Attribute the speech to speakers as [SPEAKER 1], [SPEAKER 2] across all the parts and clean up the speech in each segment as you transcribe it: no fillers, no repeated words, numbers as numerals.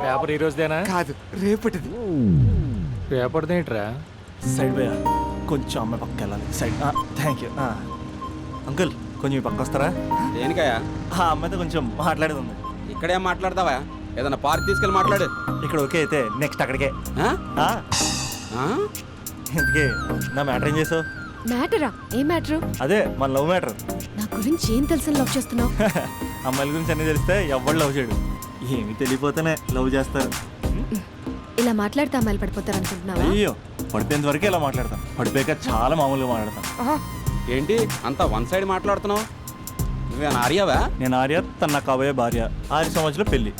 [SPEAKER 1] Paper ఈ రోజుదేనా?
[SPEAKER 2] కాదు, రేపటిది.
[SPEAKER 1] రేపటిదేంట్రా?
[SPEAKER 2] Side పోయా, కొంచెం అమ్మాయి పక్క వెళ్ళాలి. సైడ్. Thank you. అంకుల్, కొంచెం ఈ పక్క వస్తారా?
[SPEAKER 3] దేనికయ్యా?
[SPEAKER 2] ఆ అమ్మాయితో కొంచెం మాట్లాడేది ఉంది.
[SPEAKER 3] ఇక్కడేం మాట్లాడతావా? ఏదన్నా పార్క్ తీసుకెళ్ళి మాట్లాడు.
[SPEAKER 2] ఇక్కడ ఓకే అయితే నెక్స్ట్ అక్కడికే.
[SPEAKER 3] ఆ?
[SPEAKER 2] ఆ,
[SPEAKER 3] ఆ?
[SPEAKER 2] ఇంతకీ నా మ్యాటర్ ఏం చేసావు?
[SPEAKER 4] మ్యాటరా? ఏ మ్యాటరు?
[SPEAKER 2] అదే మన లవ్ మ్యాటర్.
[SPEAKER 4] నా గురించి ఏం తెలుసు లవ్ చేస్తున్నావు?
[SPEAKER 2] అమ్మాయిల గురించి అన్నీ తెలిస్తే ఎవడు లవ్ చేయడు. ఏమి తెలియపోతేనే లవ్ చేస్తారు.
[SPEAKER 4] ఇలా మాట్లాడితే అమ్మాయిలు పడిపోతారు అనుకుంటున్నావా?
[SPEAKER 2] అయ్యో, పడిపోయేంత వరకే ఇలా మాట్లాడతాం. పడిపోయాక చాలా మామూలుగా మాట్లాడతాం.
[SPEAKER 3] ఏంటి అంతా వన్ సైడ్ మాట్లాడుతున్నావు? నువ్వేనా ఆర్యావా?
[SPEAKER 2] నేను ఆర్య, తన నా కాబోయే భార్య. 6 సంవత్సరాలు పెళ్లి.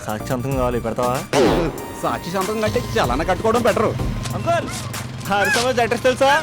[SPEAKER 2] సాక్షాంతం కావాలి, పెడతావా?
[SPEAKER 3] సాక్షి సంతకం కంటే చలన కట్టుకోవడం బెటరు.
[SPEAKER 2] అంకుల్, 6 సంవత్సరాలు అడ్రస్ తెలుసా?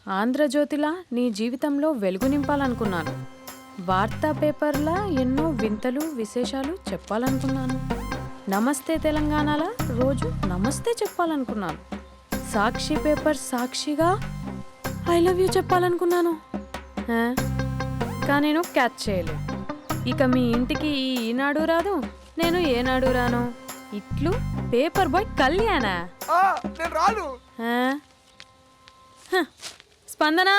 [SPEAKER 5] ఆంధ్రజ్యోతిలా నీ జీవితంలో వెలుగు నింపాలనుకున్నాను. వార్తా పేపర్లా ఎన్నో వింతలు విశేషాలు చెప్పాలనుకున్నాను. నమస్తే తెలంగాణలా రోజు నమస్తే చెప్పాలనుకున్నాను. సాక్షి పేపర్ సాక్షిగా ఐ లవ్ యూ చెప్పాలనుకున్నాను. కానీ నేను క్యాచ్ చేయలేదు. ఇక మీ ఇంటికి ఈనాడు రాదు, నేను ఏనాడు రాను. ఇట్లు పేపర్ బాయ్ కళ్యాణా?
[SPEAKER 2] నేను రాను.
[SPEAKER 5] స్పందన,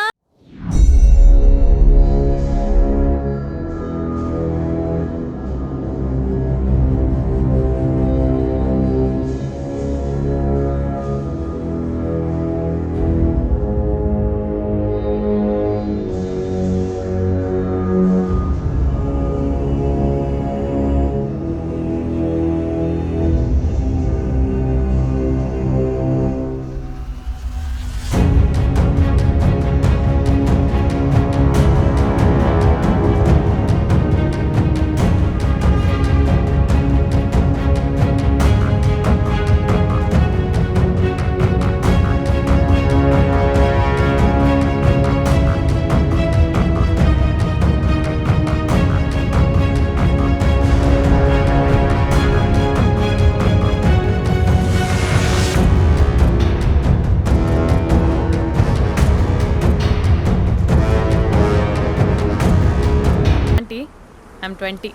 [SPEAKER 5] ఐమ్ 20+.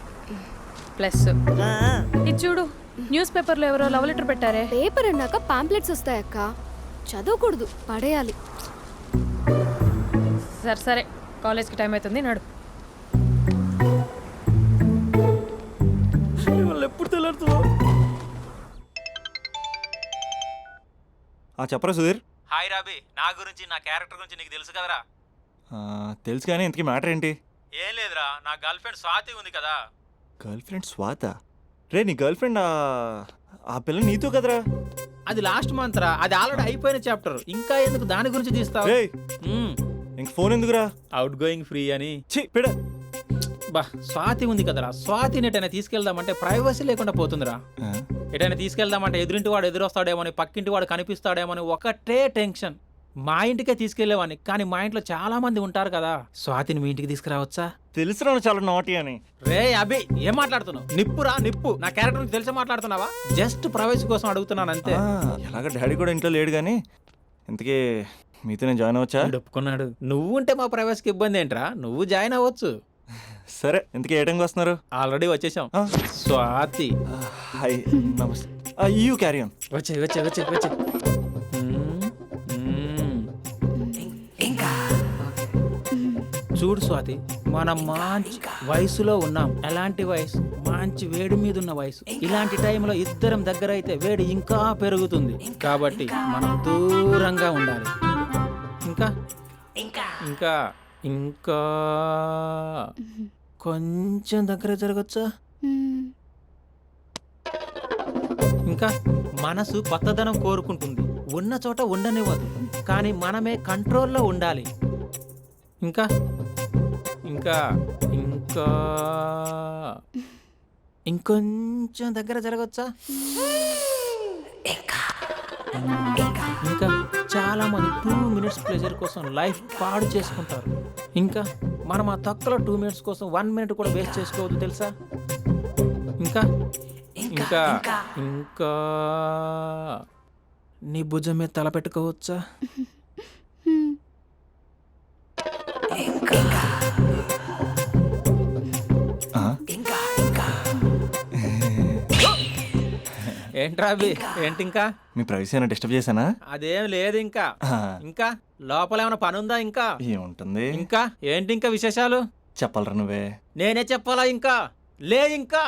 [SPEAKER 5] ఇది చూడు, న్యూస్ పేపర్లో ఎవరో లవ్ లెటర్ పెట్టారే.
[SPEAKER 4] పేపర్ అన్నాక పాంప్లెట్స్ వస్తాయక్క, చదవకూడదు, పడేయాలి.
[SPEAKER 5] సరే సరే, కాలేజ్కి టైం అవుతుంది, నడు.
[SPEAKER 2] ఎప్పుడు తెలుస్తుందో. చెప్పరా సుధీర్?
[SPEAKER 6] హాయ్ రాబీ, నా గురించి నా క్యారెక్టర్ గురించి నీకు తెలుసు కదరా?
[SPEAKER 2] తెలుసు, కానీ ఇంతకీ మ్యాటర్ ఏంటి?
[SPEAKER 6] ఏం లేదురా, నా గర్ల్ ఫ్రెండ్ స్వాతి ఉంది కదా.
[SPEAKER 2] గర్ల్ ఫ్రెండ్ స్వాత? రే, నీ గర్ల్ ఫ్రెండ్ ఆ పిల్ల నీతో కదరా?
[SPEAKER 6] అది లాస్ట్ మంత్ రా, అది ఆల్రెడీ అయిపోయిన చాప్టర్. ఇంకా ఎందుకు దాని గురించి తీస్తావు?
[SPEAKER 2] ఇంక ఫోన్ ఎందుకురా?
[SPEAKER 6] అవుట్ గోయింగ్ ఫ్రీ అని.
[SPEAKER 2] పిడ
[SPEAKER 6] బా, స్వాతి ఉంది కదరా, స్వాతిని ఎటైనా తీసుకెళ్దామంటే ప్రైవసీ లేకుండా పోతుందిరా. ఎటైనా తీసుకెళ్దామంటే ఎదురింటి వాడు ఎదురొస్తాడేమోని, పక్కింటి వాడు కనిపిస్తాడేమోని ఒకటే టెన్షన్. మా ఇంటికే తీసుకెళ్లేవాడిని, కానీ మా ఇంట్లో చాలా మంది ఉంటారు కదా. స్వాతిని మీ ఇంటికి తీసుకురావచ్చా?
[SPEAKER 2] తెలుసురా చాలా నాటి అని.
[SPEAKER 6] రే అభి, ఏం మాట్లాడుతున్నావు? నిప్పురా నిప్పు. నా క్యారెక్టర్ నుంచి తెలిసి మాట్లాడుతున్నావా? జస్ట్ ప్రైవసీ కోసం అడుగుతున్నాను అంతే.
[SPEAKER 2] ఎలాగ డాడీ కూడా ఇంట్లో లేడు, కానీ ఇంతకీ మీతో నేను జాయిన్ అవ్వచ్చా?
[SPEAKER 6] ఒప్పుకున్నాడు. నువ్వు ఉంటే మా ప్రైవసీకి ఇబ్బంది ఏంట్రా, నువ్వు జాయిన్ అవ్వచ్చు.
[SPEAKER 2] సరే, ఇంతకీ ఏ టైంకి వస్తున్నారు?
[SPEAKER 6] ఆల్రెడీ వచ్చేసాం. స్వాతి,
[SPEAKER 2] హాయ్, నమస్తే. You carry on.
[SPEAKER 6] వచ్చే వచ్చే వచ్చే వచ్చే. చూడు స్వాతి, మనం మంచి వయసులో ఉన్నాం. ఎలాంటి వయసు? మంచి వేడి మీద ఉన్న వయసు. ఇలాంటి టైంలో ఇద్దరం దగ్గర అయితే వేడి ఇంకా పెరుగుతుంది. కాబట్టి మనం దూరంగా ఉండాలి. ఇంకా ఇంకా ఇంకా కొంచెం దగ్గర జరగచ్చా? ఇంకా మనసు కొత్తదనం కోరుకుంటుంది, ఉన్న చోట ఉండనివ్వదు, కానీ మనమే కంట్రోల్లో ఉండాలి. ఇంకా ఇంకా ఇంకా ఇంకా ఇంకొంచెం దగ్గర జరగచ్చా? ఇంకా చాలా మంది 2 minutes ప్లెజర్ కోసం లైఫ్ పాడు చేసుకుంటారు. ఇంకా మనం ఆ తక్కువ 2 minutes కోసం 1 minute కూడా వేస్ట్ చేసుకోవద్దు తెలుసా? ఇంకా ఇంకా ఇంకా నీ భుజం మీద తల పెట్టుకోవచ్చా? ఏంట్రా అవి? ఏంటి ఇంకా?
[SPEAKER 2] మీ ప్రైవసీ అయినా డిస్టర్బ్ చేశానా?
[SPEAKER 6] అదేం లేదు. ఇంకా ఇంకా లోపల ఏమైనా పని ఉందా? ఇంకా
[SPEAKER 2] ఏముంటుంది?
[SPEAKER 6] ఇంకా ఏంటి ఇంకా విశేషాలు?
[SPEAKER 2] చెప్పాలరా నువ్వే.
[SPEAKER 6] నేనే చెప్పాలా? ఇంకా లే. ఇంకా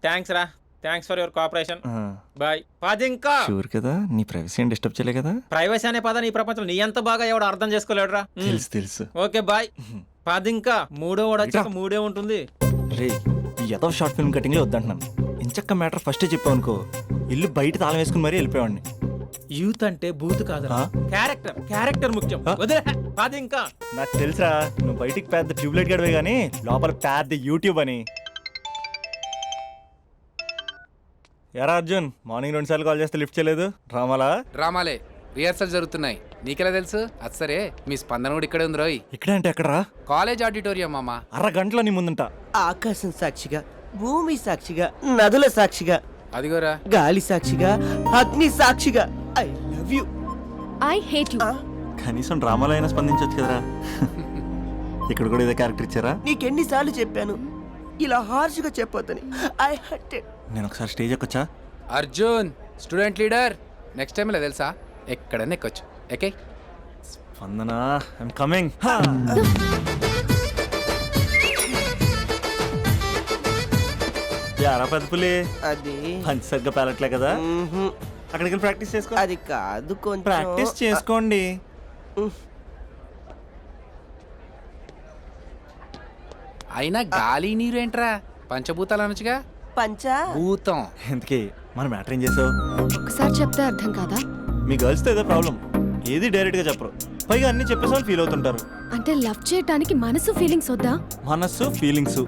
[SPEAKER 6] థ్యాంక్స్ రా. Thanks for your cooperation. Bye. పది ఇంకా.
[SPEAKER 2] షూర్ కదా? నీ ప్రైవసీ ఏం డిస్టర్బ్ చేయలే కదా?
[SPEAKER 6] ప్రైవసీ అనే పద నీ ప్రపంచంలో నీ ఎంత బాగా ఎవడు అర్థం చేసుకోలేడురా.
[SPEAKER 2] తెలుసు తెలుసు.
[SPEAKER 6] Okay bye. పది ఇంకా. మూడో వాడు వచ్చాక మూడే ఉంటుంది.
[SPEAKER 2] రే ఏదో షార్ట్ ఫిల్మ్ కటింగ్ లో వద్దంటున్నాను. ఇంచక్క మ్యాటర్ ఫస్టే చెప్పావు అనుకో, ఇల్లు బయట తాళం వేసుకుని మరీ వెళ్ళిపోయాడిని.
[SPEAKER 6] యూత్ అంటే బూత్ కాదు, క్యారెక్టర్. క్యారెక్టర్ ముఖ్యం. వదిలే. పది ఇంకా.
[SPEAKER 2] నాకు తెలుసా నువ్వు బయటికి పెద్ద ట్యూబ్లైట్ గడవే గానీ లోపల పెద్ద యూట్యూబ్ అని. ఎరా అర్జున్, మార్నింగ్ 2 సార్లు కాల్ చేస్తే లిఫ్ట్ చేయలేదు.
[SPEAKER 7] డ్రామాలే రిహార్సల్ జరుగుతున్నాయి. నీకెలా తెలుసు? అది సరే, మీ స్పందన కూడా ఇక్కడే ఉంది రోయ్.
[SPEAKER 2] ఇక్కడే అంటే ఎక్కడరా?
[SPEAKER 7] కాలేజ్ ఆడిటోరియం మామా.
[SPEAKER 2] అరగంటలో నీ ముందుంటా.
[SPEAKER 8] ఆకాశం సాక్షిగా, భూమి సాక్షిగా, నదుల సాక్షిగా,
[SPEAKER 7] అదిగోరా
[SPEAKER 8] గాలి సాక్షిగా, అగ్ని సాక్షిగా, I love you.
[SPEAKER 4] I hate you.
[SPEAKER 2] కనీసం డ్రామాలో అయినా స్పందించవచ్చు కదరా. ఇక్కడ కూడా ఇదే క్యారెక్టర్ ఇచ్చారా?
[SPEAKER 8] నీకెన్నిసార్లు చెప్పాను ఇలా హార్ష్గా చెప్పొద్దని. I hurt.
[SPEAKER 2] నేను ఒకసారి స్టేజ్ ఎక్కొచ్చా?
[SPEAKER 7] Arjun student leader. Next time ఇలా తెలుసా ఎక్కడన్నా ఎక్కొచ్చు. Okay
[SPEAKER 2] Spandana, I'm coming. యారా పెద్ద పులి,
[SPEAKER 8] అది
[SPEAKER 2] పంచి సరిగ్గా పేలట్లే కదా? అక్కడికి వెళ్ళి ప్రాక్టీస్ చేసుకో.
[SPEAKER 8] అది కాదు, కొంచెం
[SPEAKER 2] ప్రాక్టీస్ చేసుకోండి.
[SPEAKER 7] అయినా గాలి నీరు ఏంట్రా? పంచభూతాలు అనొచ్చుగా.
[SPEAKER 8] పంచా
[SPEAKER 7] భూతం.
[SPEAKER 2] ఎందుకే మన మ్యాటర్ ఏం చేసావు?
[SPEAKER 4] ఒకసారి చెప్తే అర్థం కాదా?
[SPEAKER 2] మీ గర్ల్స్తో ఏదో ప్రాబ్లం, ఏది డైరెక్ట్ గా చెప్పరు, పైగా అన్ని చెప్పేసి వాళ్ళు ఫీల్ అవుతుంటారు.
[SPEAKER 4] అంటే లవ్ చేయడానికి మనసు ఫీలింగ్స్ వద్దా?
[SPEAKER 2] మనస్సు ఫీలింగ్స్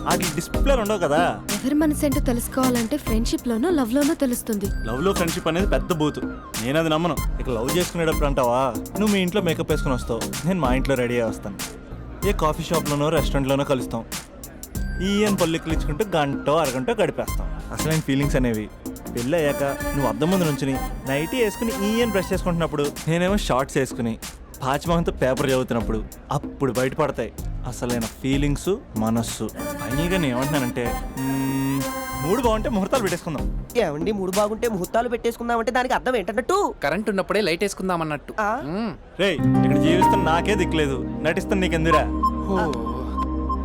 [SPEAKER 2] వాటి డిస్ప్లే ఉండవు కదా.
[SPEAKER 4] ఎవరి మనసు ఏంటో తెలుసుకోవాలంటే ఫ్రెండ్షిప్ లోనో లవ్ లోనో తెలుస్తుంది.
[SPEAKER 2] లవ్ లో ఫ్రెండ్షిప్ అనేది పెద్ద బూతు. నేను అది నమ్మను. ఇక లవ్ చేసుకునేటప్పుడు అంటావా, నువ్వు మీ ఇంట్లో మేకప్ వేసుకుని వస్తావు, నేను మా ఇంట్లో రెడీ అయ్యి వస్తాను. ఏ కాఫీ షాప్లోనో రెస్టారెంట్లోనో కలుస్తాం. ఈయన పల్లెక్కిలించుకుంటూ గంటో అరగంటో గడిపేస్తాం. అసలైన ఫీలింగ్స్ అనేవి పెళ్ళి అయ్యాక నువ్వు అద్దం ముందు నుంచుని నైటీ వేసుకుని ఈయన బ్రష్ చేసుకుంటున్నప్పుడు, నేనేమో షార్ట్స్ వేసుకుని పాచిమహంతో పేపర్ చదువుతున్నప్పుడు అప్పుడు బయటపడతాయి అసలైన ఫీలింగ్స్, మనస్సు. ఫైనల్గా నేను ఏమంటున్నానంటే, మూడు బాగుంటే ముహూర్తాలు పెట్టేసుకుందాం.
[SPEAKER 8] ఏమండి, మూడు బాగుంటే ముహూర్తాలు పెట్టేసుకుందామంటే దానికి అర్థం ఏంటన్నట్టు?
[SPEAKER 7] కరెంట్ ఉన్నప్పుడే లైట్ వేసుకుందాం అన్నట్టు.
[SPEAKER 2] రేయ్, ఇక్కడ జీవిస్తున్న నాకే దిక్కులేదు, నటిస్తున్న నీకెందురా?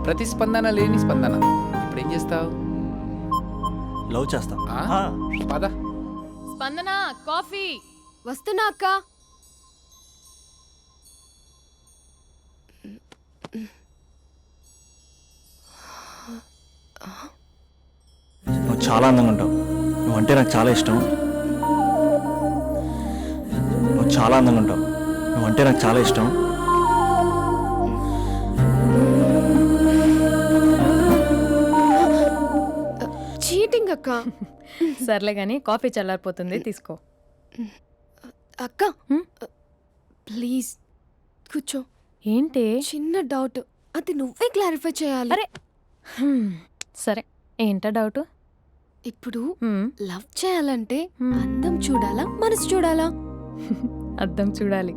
[SPEAKER 7] ప్రతిస్పందన లేని స్పందన. ఇప్పుడు ఏం చేస్తావు?
[SPEAKER 2] లవ్ చేస్తా.
[SPEAKER 7] పద.
[SPEAKER 5] స్పందన, కాఫీ.
[SPEAKER 4] వస్తున్నా అక్క.
[SPEAKER 2] నువ్వు చాలా అందంగా ఉంటావు. నువ్వంటే నాకు చాలా ఇష్టం. నువ్వు చాలా అందంగా ఉంటావు. నువ్వంటే నాకు చాలా ఇష్టం.
[SPEAKER 4] చీటింగ్ అక్క.
[SPEAKER 5] సర్లే గాని కాఫీ చల్లారిపోతుంది, తీసుకో.
[SPEAKER 4] అక్క ప్లీజ్ కూర్చో.
[SPEAKER 5] ఏంటి?
[SPEAKER 4] చిన్న డౌట్, అది నువ్వే క్లారిఫై చేయాలి.
[SPEAKER 5] అరే సరే, ఏంటా డౌట్?
[SPEAKER 4] ఇప్పుడు లవ్ చేయాలంటే అందం చూడాలా, మనసు చూడాలా?
[SPEAKER 5] అద్దం చూడాలి.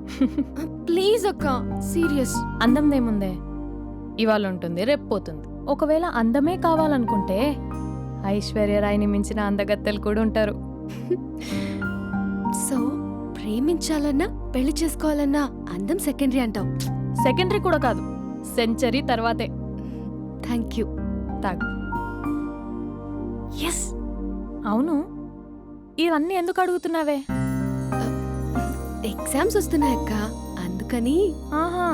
[SPEAKER 4] ప్లీజ్ అక్క, సీరియస్.
[SPEAKER 5] అందందేముందే, ఇవాళ ఉంటుంది రేపు పోతుంది. ఒకవేళ అందమే కావాలనుకుంటే ఐశ్వర్య రాయ్ని మించిన అందగత్తెలు కూడా ఉంటారు.
[SPEAKER 4] సో ప్రేమించాలన్నా పెళ్లి చేసుకోవాలన్నా అందం సెకండరీ అంటావు?
[SPEAKER 5] సెకండరీ కూడా కాదు, సెంచరీ తర్వాతే.
[SPEAKER 4] Thank you.
[SPEAKER 5] తాగు.
[SPEAKER 4] ఎస్.
[SPEAKER 5] అవును, ఇవన్నీ ఎందుకు అడుగుతున్నావే?
[SPEAKER 4] ఎగ్జామ్స్ వస్తున్నాయక్క, అందుకని.
[SPEAKER 5] ఆహా,